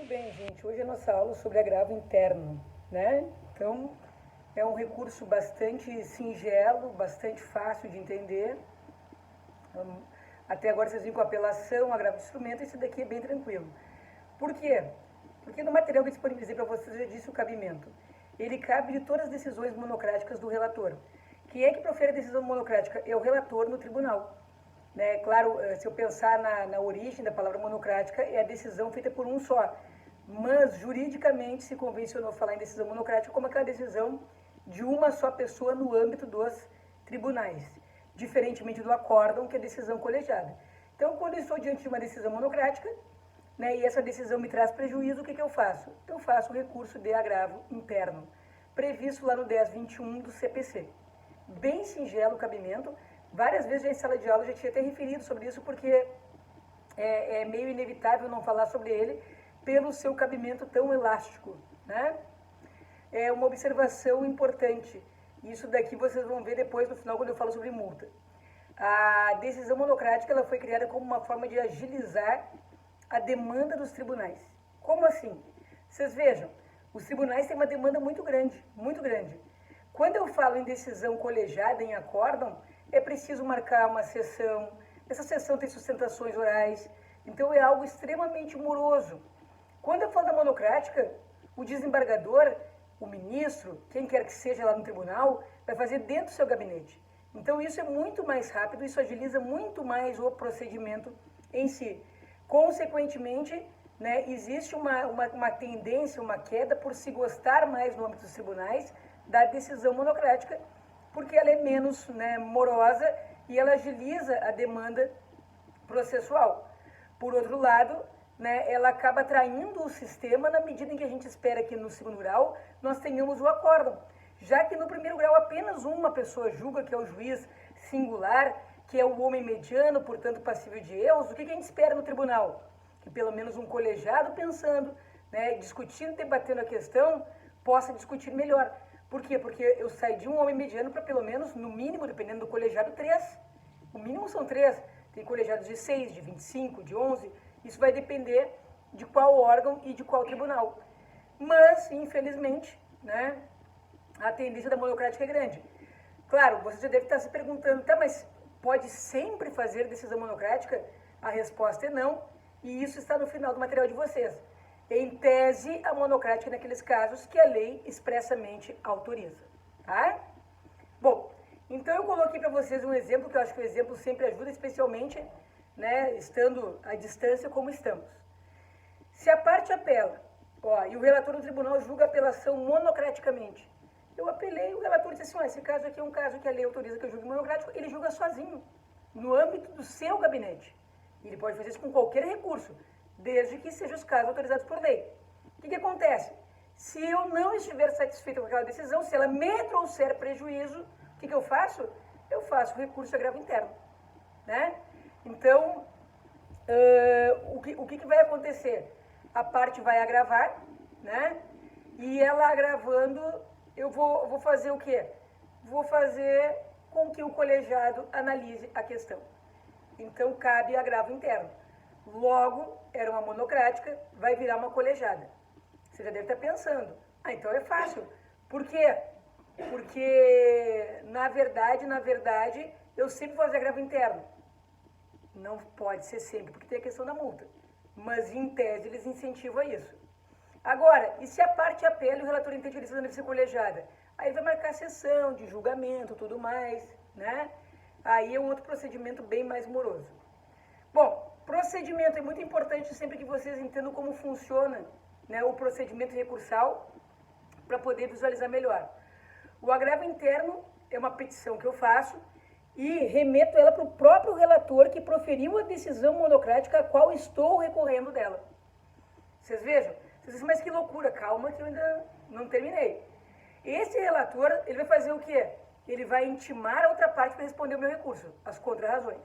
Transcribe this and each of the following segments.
Muito bem, gente. Hoje a nossa aula é sobre agravo interno, né? Então, é um recurso bastante singelo, bastante fácil de entender. Até agora vocês viram com apelação, agravo de instrumento, esse daqui é bem tranquilo. Por quê? Porque no material que eu disponibilizei para vocês, eu já disse o cabimento. Ele cabe de todas as decisões monocráticas do relator. Quem é que profere a decisão monocrática? É o relator no tribunal. Né? Claro, se eu pensar na origem da palavra monocrática, é a decisão feita por um só. Mas, juridicamente, se convencionou falar em decisão monocrática como aquela decisão de uma só pessoa no âmbito dos tribunais, diferentemente do acórdão, que é decisão colegiada. Então, quando eu estou diante de uma decisão monocrática, né, e essa decisão me traz prejuízo, o que eu faço? Eu faço o recurso de agravo interno, previsto lá no 1021 do CPC. Bem singelo o cabimento. Várias vezes já em sala de aula eu já tinha até referido sobre isso, porque é meio inevitável não falar sobre ele pelo seu cabimento tão elástico, né? É uma observação importante. Isso daqui vocês vão ver depois no final quando eu falo sobre multa. A decisão monocrática ela foi criada como uma forma de agilizar a demanda dos tribunais. Como assim? Vocês vejam, os tribunais têm uma demanda muito grande, muito grande. Quando eu falo em decisão colegiada, em acórdão, é preciso marcar uma sessão, essa sessão tem sustentações orais, então é algo extremamente moroso. Quando eu falo da monocrática, o desembargador, o ministro, quem quer que seja lá no tribunal, vai fazer dentro do seu gabinete. Então isso é muito mais rápido, isso agiliza muito mais o procedimento em si. Consequentemente, né, existe uma tendência, uma queda por se gostar mais no âmbito dos tribunais da decisão monocrática, porque ela é menos, né, morosa e ela agiliza a demanda processual. Por outro lado, né, ela acaba atraindo o sistema na medida em que a gente espera que no segundo grau nós tenhamos o acórdão. Já que no primeiro grau apenas uma pessoa julga, que é o juiz singular, que é o homem mediano, portanto passível de erros, o que a gente espera no tribunal? Que pelo menos um colegiado pensando, né, discutindo, debatendo a questão, possa discutir melhor. Por quê? Porque eu saio de um homem mediano para pelo menos, no mínimo, dependendo do colegiado, 3. O mínimo são 3. Tem colegiados de 6, de 25, de 11. Isso vai depender de qual órgão e de qual tribunal. Mas, infelizmente, né, a tendência da monocrática é grande. Claro, você já deve estar se perguntando, tá, mas pode sempre fazer decisão monocrática? A resposta é não, e isso está no final do material de vocês. Em tese, a monocrática naqueles casos que a lei expressamente autoriza, tá? Bom, então eu coloquei para vocês um exemplo, que eu acho que o exemplo sempre ajuda, especialmente, né, estando à distância como estamos. Se a parte apela, ó, e o relator do tribunal julga a apelação monocraticamente, eu apelei, o relator disse assim, ó, esse caso aqui é um caso que a lei autoriza que eu julgue monocrático, ele julga sozinho, no âmbito do seu gabinete. Ele pode fazer isso com qualquer recurso, desde que sejam os casos autorizados por lei. O que acontece? Se eu não estiver satisfeito com aquela decisão, se ela me trouxer prejuízo, o que eu faço? Eu faço recurso de agravo interno, né? Então, o que vai acontecer? A parte vai agravar, né? E ela agravando, eu vou fazer o quê? Vou fazer com que o colegiado analise a questão. Então, cabe agravo interno. Logo, era uma monocrática, vai virar uma colegiada. Você já deve estar pensando, ah, então é fácil. Por quê? Porque, na verdade, eu sempre vou fazer agravo interno. Não pode ser sempre, porque tem a questão da multa. Mas, em tese, eles incentivam isso. Agora, e se a parte apela e o relator entende que a decisão deve ser colegiada? Aí vai marcar sessão de julgamento, tudo mais, né? Aí é um outro procedimento bem mais moroso. Bom, procedimento é muito importante sempre que vocês entendam como funciona, né, o procedimento recursal para poder visualizar melhor. O agravo interno é uma petição que eu faço e remeto ela para o próprio relator que proferiu a decisão monocrática a qual estou recorrendo dela. Vocês vejam? Vocês dizem, mas que loucura, calma que eu ainda não terminei. Esse relator, ele vai fazer o quê? Ele vai intimar a outra parte para responder o meu recurso, as contrarrazões.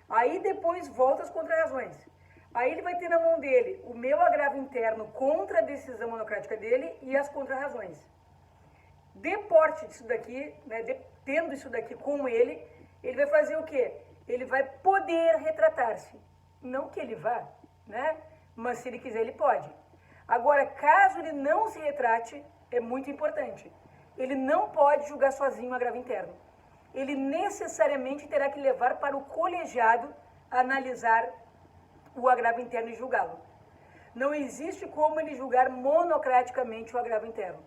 Aí depois volta as contrarrazões. Aí ele vai ter na mão dele o meu agravo interno contra a decisão monocrática dele e as contrarrazões. Deporte disso daqui, né, tendo isso daqui com ele vai fazer o quê? Ele vai poder retratar-se. Não que ele vá, né? mas se ele quiser, ele pode. Agora, caso ele não se retrate, é muito importante. Ele não pode julgar sozinho o agravo interno. Ele necessariamente terá que levar para o colegiado analisar o agravo interno e julgá-lo. Não existe como ele julgar monocraticamente o agravo interno.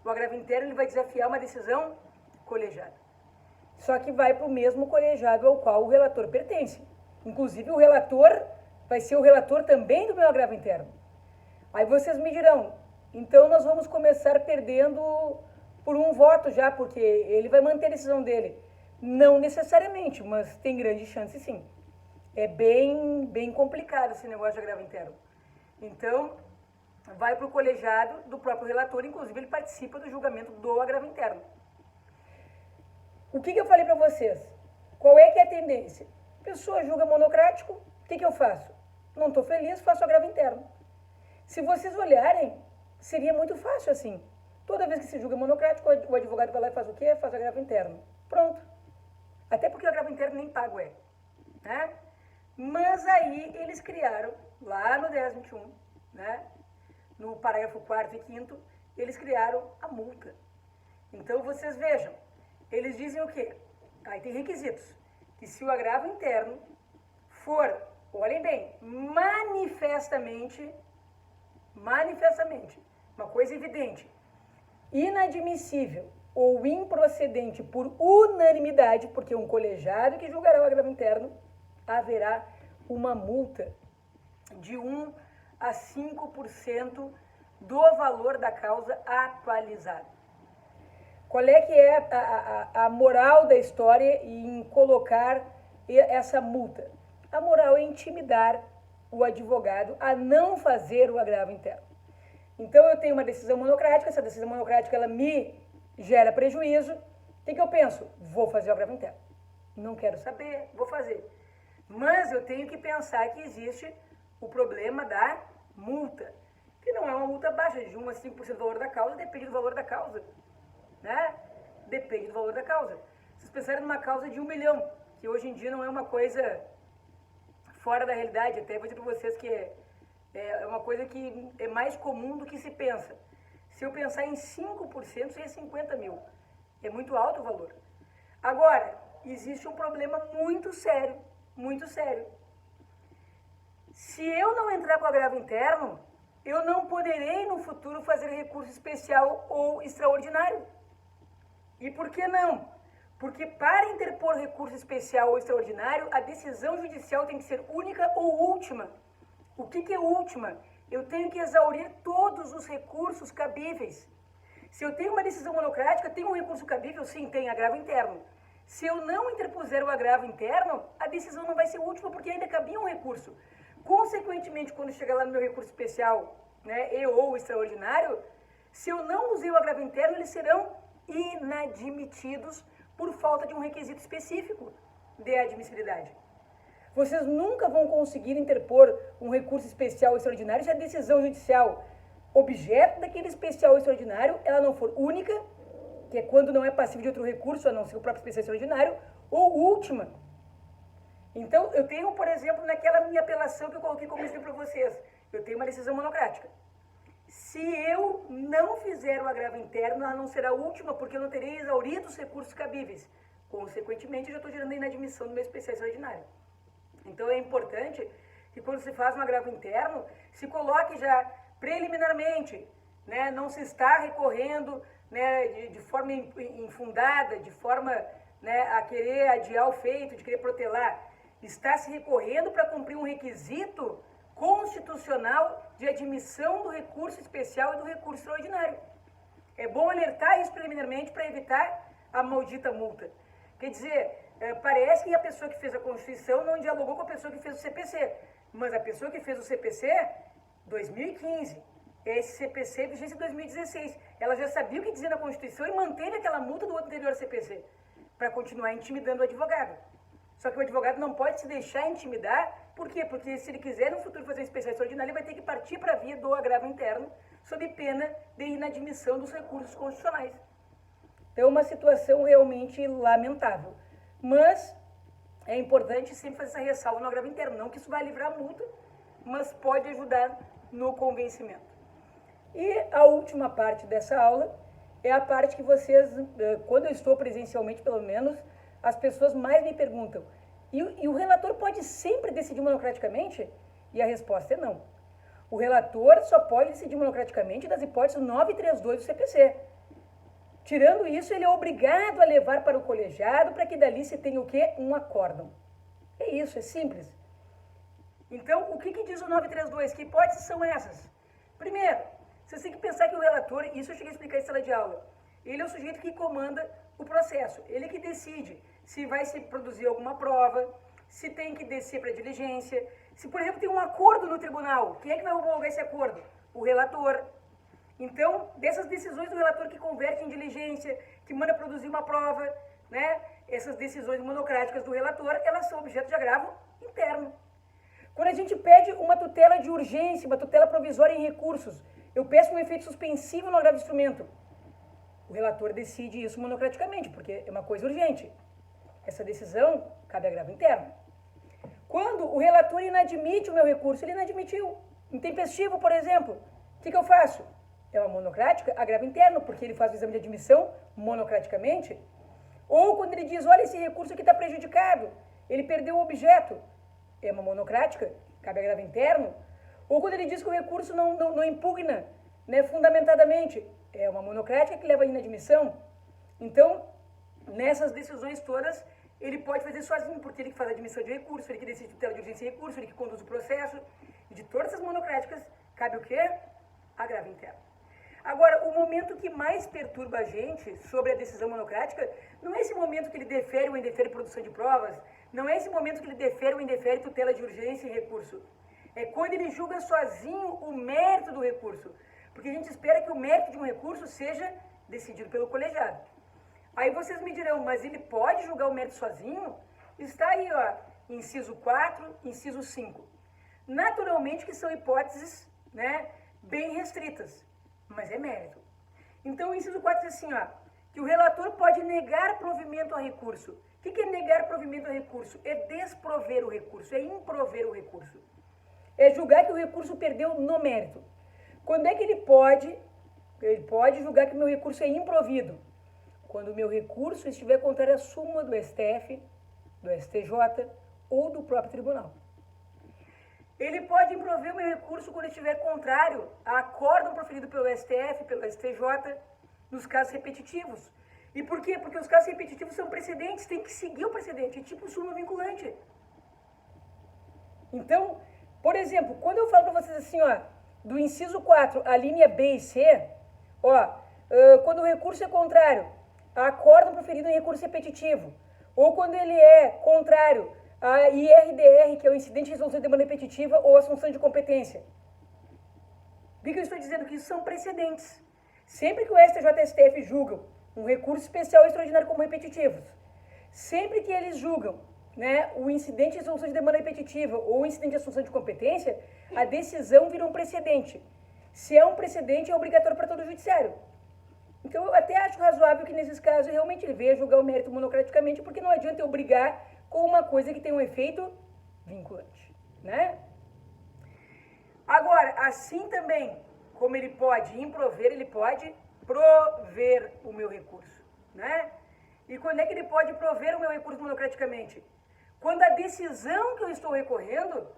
O agravo interno ele vai desafiar uma decisão colegiada. Só que vai para o mesmo colegiado ao qual o relator pertence. Inclusive, o relator vai ser o relator também do meu agravo interno. Aí vocês me dirão, então nós vamos começar perdendo por um voto já, porque ele vai manter a decisão dele. Não necessariamente, mas tem grande chance sim. É bem complicado esse negócio de agravo interno. Então, vai para o colegiado do próprio relator, inclusive ele participa do julgamento do agravo interno. O que eu falei para vocês? Qual é que é a tendência? A pessoa julga monocrático, o que eu faço? Não estou feliz, faço agravo interno. Se vocês olharem, seria muito fácil assim. Toda vez que se julga monocrático, o advogado vai lá e faz o quê? Faz agravo interno. Pronto. Até porque o agravo interno nem pago é. Né? Mas aí eles criaram, lá no 1021, né? No parágrafo 4º e 5º, eles criaram a multa. Então vocês vejam, eles dizem o quê? Aí tem requisitos. Que se o agravo interno for, olhem bem, manifestamente, uma coisa evidente, inadmissível ou improcedente por unanimidade, porque um colegiado que julgará o agravo interno, haverá uma multa de 1 a 5% do valor da causa atualizado. Qual é que é a moral da história em colocar essa multa? A moral é intimidar o advogado a não fazer o agravo interno. Então, eu tenho uma decisão monocrática, essa decisão monocrática ela me gera prejuízo. O que eu penso? Vou fazer o agravo interno. Não quero saber, vou fazer. Mas eu tenho que pensar que existe o problema da multa, que não é uma multa baixa, de 1 a 5% do valor da causa, depende do valor da causa. Né? Depende do valor da causa. Vocês pensarem numa causa de 1 milhão, que hoje em dia não é uma coisa fora da realidade, até vou dizer para vocês que é uma coisa que é mais comum do que se pensa. Se eu pensar em 5%, seria 50 mil. É muito alto o valor. Agora, existe um problema muito sério, muito sério. Se eu não entrar com o agravo interno, eu não poderei no futuro fazer recurso especial ou extraordinário. E por que não? Porque para interpor recurso especial ou extraordinário, a decisão judicial tem que ser única ou última. O que é última? Eu tenho que exaurir todos os recursos cabíveis. Se eu tenho uma decisão monocrática, tem um recurso cabível? Sim, tem agravo interno. Se eu não interpuser o agravo interno, a decisão não vai ser última porque ainda cabia um recurso. Consequentemente, quando chegar lá no meu recurso especial, né, e ou extraordinário, se eu não usei o agravo interno, eles serão inadmitidos por falta de um requisito específico de admissibilidade. Vocês nunca vão conseguir interpor um recurso especial ou extraordinário se a decisão judicial objeto daquele especial ou extraordinário ela não for única, que é quando não é passível de outro recurso, a não ser o próprio especial extraordinário, ou última. Então, eu tenho, por exemplo, naquela minha apelação que eu coloquei como exemplo para vocês, eu tenho uma decisão monocrática. Se eu não fizer o agravo interno, ela não será última, porque eu não terei exaurido os recursos cabíveis. Consequentemente, eu já estou gerando a inadmissão do meu especial extraordinário. Então, é importante que quando se faz um agravo interno, se coloque já preliminarmente, né, não se está recorrendo, né, de forma infundada, de forma, né, a querer adiar o feito, de querer protelar. Está se recorrendo para cumprir um requisito constitucional de admissão do recurso especial e do recurso extraordinário. É bom alertar isso preliminarmente para evitar a maldita multa. Quer dizer, parece que a pessoa que fez a Constituição não dialogou com a pessoa que fez o CPC, mas a pessoa que fez o CPC, 2015, esse CPC vigência 2016, ela já sabia o que dizia na Constituição e manteve aquela multa do anterior CPC, para continuar intimidando o advogado. Só que o advogado não pode se deixar intimidar, por quê? Porque se ele quiser no futuro fazer um especial extraordinário, ele vai ter que partir para a via do agravo interno, sob pena de inadmissão dos recursos constitucionais. Então, é uma situação realmente lamentável. Mas é importante sempre fazer essa ressalva no agravo interno, não que isso vai livrar a multa, mas pode ajudar no convencimento. E a última parte dessa aula é a parte que vocês, quando eu estou presencialmente pelo menos, as pessoas mais me perguntam, e o relator pode sempre decidir monocraticamente? E a resposta é não. O relator só pode decidir monocraticamente das hipóteses 9 e 32 do CPC. Tirando isso, ele é obrigado a levar para o colegiado para que dali se tenha o quê? Um acórdão. É isso, é simples. Então, o que diz o 932? Que hipóteses são essas? Primeiro, vocês têm que pensar que o relator, isso eu cheguei a explicar em sala de aula, ele é o sujeito que comanda o processo, ele que decide se vai se produzir alguma prova, se tem que descer para diligência, se, por exemplo, tem um acordo no tribunal, quem é que vai homologar esse acordo? O relator. Então, dessas decisões do relator que converte em diligência, que manda produzir uma prova, né? Essas decisões monocráticas do relator, elas são objeto de agravo interno. Quando a gente pede uma tutela de urgência, uma tutela provisória em recursos, eu peço um efeito suspensivo no agravo de instrumento. O relator decide isso monocraticamente, porque é uma coisa urgente. Essa decisão cabe agravo interno. Quando o relator inadmite o meu recurso, ele inadmitiu. Intempestivo, por exemplo, o que eu faço? É uma monocrática, agravo interno, porque ele faz o exame de admissão monocraticamente. Ou quando ele diz, olha, esse recurso aqui está prejudicado, ele perdeu o objeto, é uma monocrática, cabe agravo interno. Ou quando ele diz que o recurso não impugna, né, fundamentadamente, é uma monocrática que leva à inadmissão. Então, nessas decisões todas, ele pode fazer sozinho, porque ele que faz a admissão de recurso, ele que decide tutela de urgência e recurso, ele que conduz o processo. E de todas essas monocráticas, cabe o quê? Agravo interno. Agora, o momento que mais perturba a gente sobre a decisão monocrática não é esse momento que ele defere ou indefere produção de provas, não é esse momento que ele defere ou indefere tutela de urgência e recurso. É quando ele julga sozinho o mérito do recurso, porque a gente espera que o mérito de um recurso seja decidido pelo colegiado. Aí vocês me dirão, mas ele pode julgar o mérito sozinho? Está aí, ó, inciso 4, inciso 5. Naturalmente que são hipóteses, né, bem restritas, mas é mérito. Então, o inciso 4 diz assim, ó, que o relator pode negar provimento a recurso. O que é negar provimento a recurso? É desprover o recurso, é improver o recurso. É julgar que o recurso perdeu no mérito. Quando é que ele pode? Ele pode julgar que o meu recurso é improvido. Quando o meu recurso estiver contrário à súmula do STF, do STJ ou do próprio tribunal. Ele pode improver o meu recurso quando estiver contrário a acórdão proferido pelo STF, pelo STJ, nos casos repetitivos. E por quê? Porque os casos repetitivos são precedentes, tem que seguir o precedente, é tipo súmula vinculante. Então, por exemplo, quando eu falo para vocês assim, ó, do inciso 4, a linha B e C, ó, quando o recurso é contrário a acórdão proferido em recurso repetitivo, ou quando ele é contrário a IRDR, que é o incidente de resolução de demanda repetitiva ou assunção de competência. O que eu estou dizendo? Que isso são precedentes. Sempre que o STJ e o STF julgam um recurso especial ou extraordinário como repetitivos, sempre que eles julgam, né, o incidente de resolução de demanda repetitiva ou o incidente de assunção de competência, a decisão vira um precedente. Se é um precedente, é obrigatório para todo o judiciário. Então, eu até acho razoável que, nesses casos, realmente ele venha julgar o mérito monocraticamente, porque não adianta eu brigar com uma coisa que tem um efeito vinculante, né? Agora, assim também, como ele pode improver, ele pode prover o meu recurso, né? E quando é que ele pode prover o meu recurso monocraticamente? Quando a decisão que eu estou recorrendo,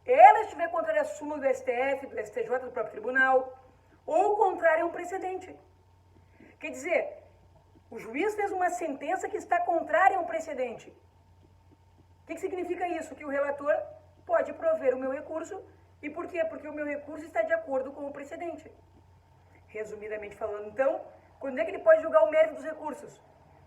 ela estiver contrária à súmula do STF, do STJ, do próprio tribunal, ou contrária a um precedente. Quer dizer, o juiz fez uma sentença que está contrária a um precedente. O que significa isso? Que o relator pode prover o meu recurso. E por quê? Porque o meu recurso está de acordo com o precedente. Resumidamente falando, então, quando é que ele pode julgar o mérito dos recursos?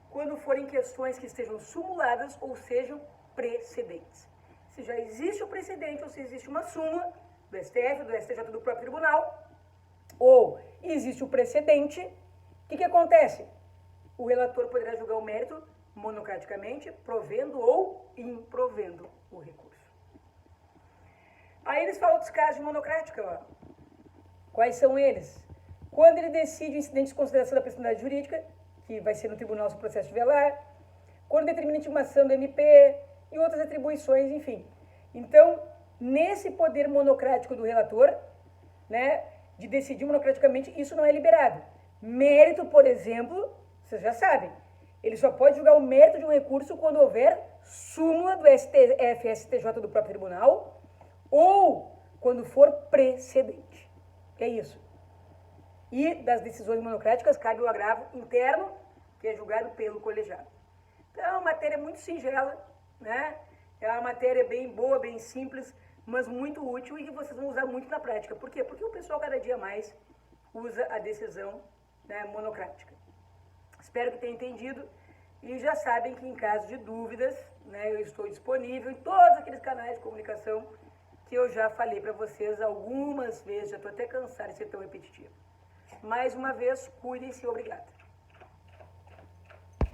Quando forem questões que estejam sumuladas ou sejam precedentes. Se já existe o precedente ou se existe uma súmula do STF, do STJ, do próprio tribunal, ou existe o precedente, o que acontece? O relator poderá julgar o mérito monocraticamente, provendo ou improvendo o recurso. Aí eles falam dos casos de monocrática. Ó. Quais são eles? Quando ele decide o incidente de consideração da personalidade jurídica, que vai ser no tribunal se o processo estiver lá, quando determina a intimação do MP e outras atribuições, enfim. Então, nesse poder monocrático do relator, né, de decidir monocraticamente, isso não é liberado. Mérito, por exemplo, vocês já sabem, ele só pode julgar o mérito de um recurso quando houver súmula do STF, STJ do próprio tribunal, ou quando for precedente. É isso. E das decisões monocráticas cabe o agravo interno, que é julgado pelo colegiado. Então, é uma matéria muito singela, né? É uma matéria bem boa, bem simples, mas muito útil e que vocês vão usar muito na prática. Por quê? Porque o pessoal cada dia mais usa a decisão, né, monocrática. Espero que tenham entendido e já sabem que em caso de dúvidas, né, eu estou disponível em todos aqueles canais de comunicação que eu já falei para vocês algumas vezes, já estou até cansada de ser tão repetitivo. Mais uma vez, cuidem-se, obrigada.